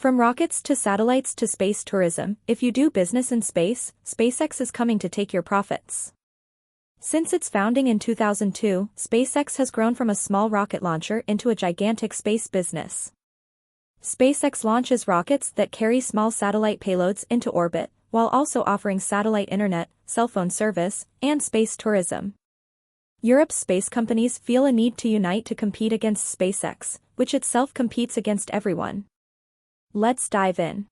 From rockets to satellites to space tourism, if you do business in space, SpaceX is coming to take your profits. Since its founding in 2002, SpaceX has grown from a small rocket launcher into a gigantic space business. SpaceX launches rockets that carry small satellite payloads into orbit, while also offering satellite internet, cell phone service, and space tourism. Europe's space companies feel a need to unite to compete against SpaceX, which itself competes against everyone. Let's dive in.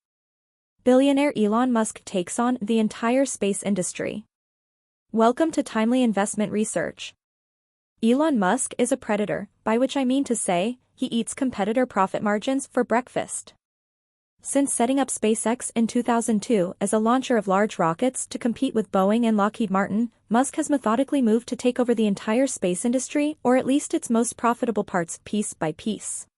Billionaire Elon Musk takes on the entire space industry. Welcome to Timely Investment Research. Elon Musk is a predator, by which I mean to say, he eats competitor profit margins for breakfast. Since setting up SpaceX in 2002 as a launcher of large rockets to compete with Boeing and Lockheed Martin, Musk has methodically moved to take over the entire space industry, or at least its most profitable parts, piece by piece.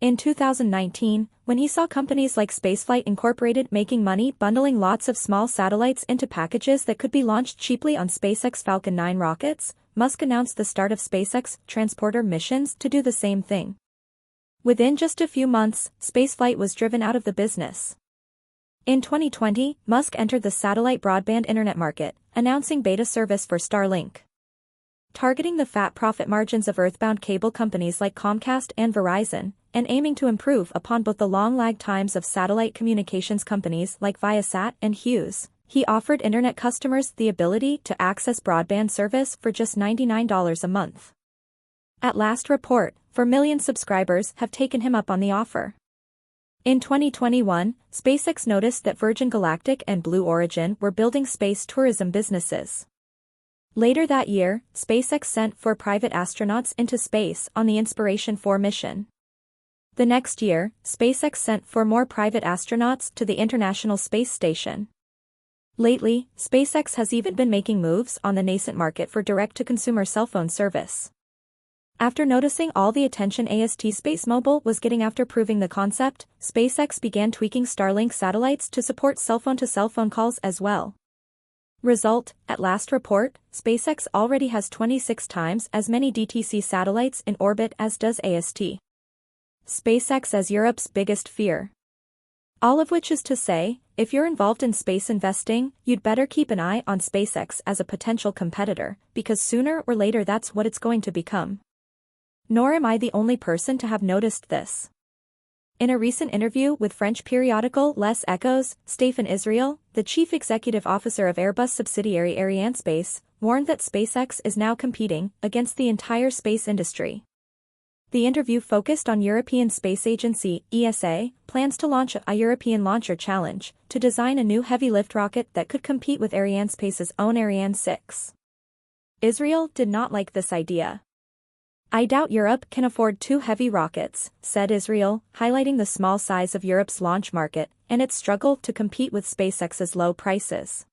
In 2019, when he saw companies like Spaceflight Incorporated making money bundling lots of small satellites into packages that could be launched cheaply on SpaceX Falcon 9 rockets, Musk announced the start of SpaceX Transporter missions to do the same thing. Within just a few months, spaceflight was driven out of the business. In 2020, Musk entered the satellite broadband internet market, announcing beta service for Starlink. Targeting the fat profit margins of earthbound cable companies like Comcast and Verizon, and aiming to improve upon both the long lag times of satellite communications companies like Viasat and Hughes, he offered internet customers the ability to access broadband service for just $99 a month. At last report, 4 million subscribers have taken him up on the offer. In 2021, SpaceX noticed that Virgin Galactic and Blue Origin were building space tourism businesses. Later that year, SpaceX sent 4 private astronauts into space on the Inspiration 4 mission. The next year, SpaceX sent 4 more private astronauts to the International Space Station. Lately, SpaceX has even been making moves on the nascent market for direct-to-consumer cell phone service. After noticing all the attention AST SpaceMobile was getting after proving the concept, SpaceX began tweaking Starlink satellites to support cell phone-to-cell phone calls as well. Result, at last report, SpaceX already has 26 times as many DTC satellites in orbit as does AST. SpaceX as Europe's biggest fear. All of which is to say, if you're involved in space investing, you'd better keep an eye on SpaceX as a potential competitor, because sooner or later that's what it's going to become. Nor am I the only person to have noticed this. In a recent interview with French periodical Les Echos, Stéphane Israel, the chief executive officer of Airbus subsidiary Arianespace, warned that SpaceX is now competing against the entire space industry. The interview focused on European Space Agency, ESA, plans to launch a European Launcher Challenge to design a new heavy-lift rocket that could compete with Arianespace's own Ariane 6. Israel did not like this idea. I doubt Europe can afford 2 heavy rockets, said Israel, highlighting the small size of Europe's launch market and its struggle to compete with SpaceX's low prices.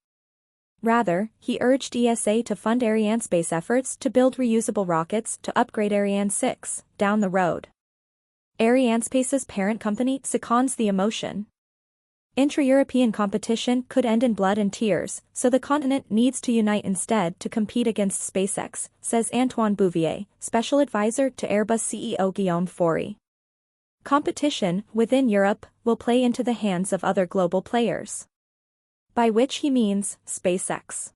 Rather, he urged ESA to fund Arianespace efforts to build reusable rockets to upgrade Ariane 6 down the road. Arianespace's parent company seconds the emotion. Intra-European competition could end in blood and tears, so the continent needs to unite instead to compete against SpaceX, says Antoine Bouvier, special advisor to Airbus CEO Guillaume Faury. Competition within Europe will play into the hands of other global players. By which he means SpaceX.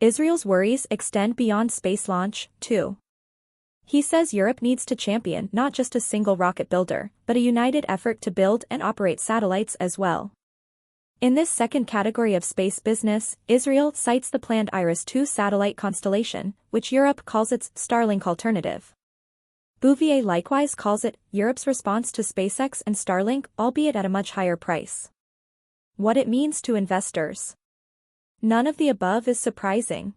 Israel's worries extend beyond space launch, too. He says Europe needs to champion not just a single rocket builder, but a united effort to build and operate satellites as well. In this second category of space business, Israel cites the planned IRIS-2 satellite constellation, which Europe calls its Starlink alternative. Bouvier likewise calls it Europe's response to SpaceX and Starlink, albeit at a much higher price. What it means to investors. None of the above is surprising.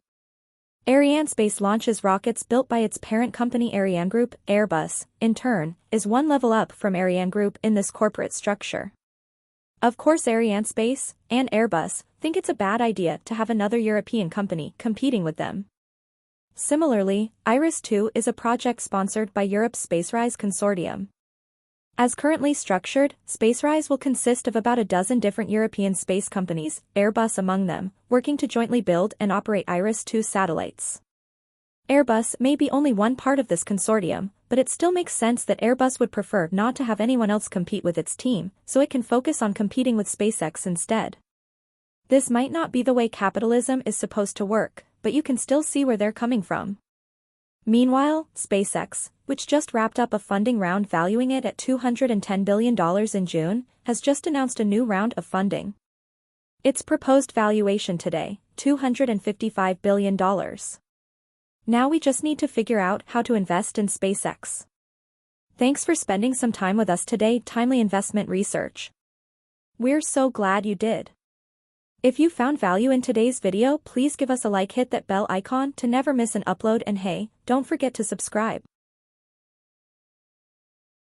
Arianespace launches rockets built by its parent company ArianeGroup, Airbus, in turn, is one level up from ArianeGroup in this corporate structure. Of course Arianespace, and Airbus, think it's a bad idea to have another European company competing with them. Similarly, IRIS-2 is a project sponsored by Europe's SpaceRise consortium. As currently structured, SpaceRise will consist of about a dozen different European space companies, Airbus among them, working to jointly build and operate IRIS-2 satellites. Airbus may be only one part of this consortium, but it still makes sense that Airbus would prefer not to have anyone else compete with its team, so it can focus on competing with SpaceX instead. This might not be the way capitalism is supposed to work, but you can still see where they're coming from. Meanwhile, SpaceX, which just wrapped up a funding round valuing it at $210 billion in June, has just announced a new round of funding. Its proposed valuation today, $255 billion. Now we just need to figure out how to invest in SpaceX. Thanks for spending some time with us today, Timely Investment Research. We're so glad you did. If you found value in today's video, please give us a like, hit that bell icon to never miss an upload, and hey, don't forget to subscribe.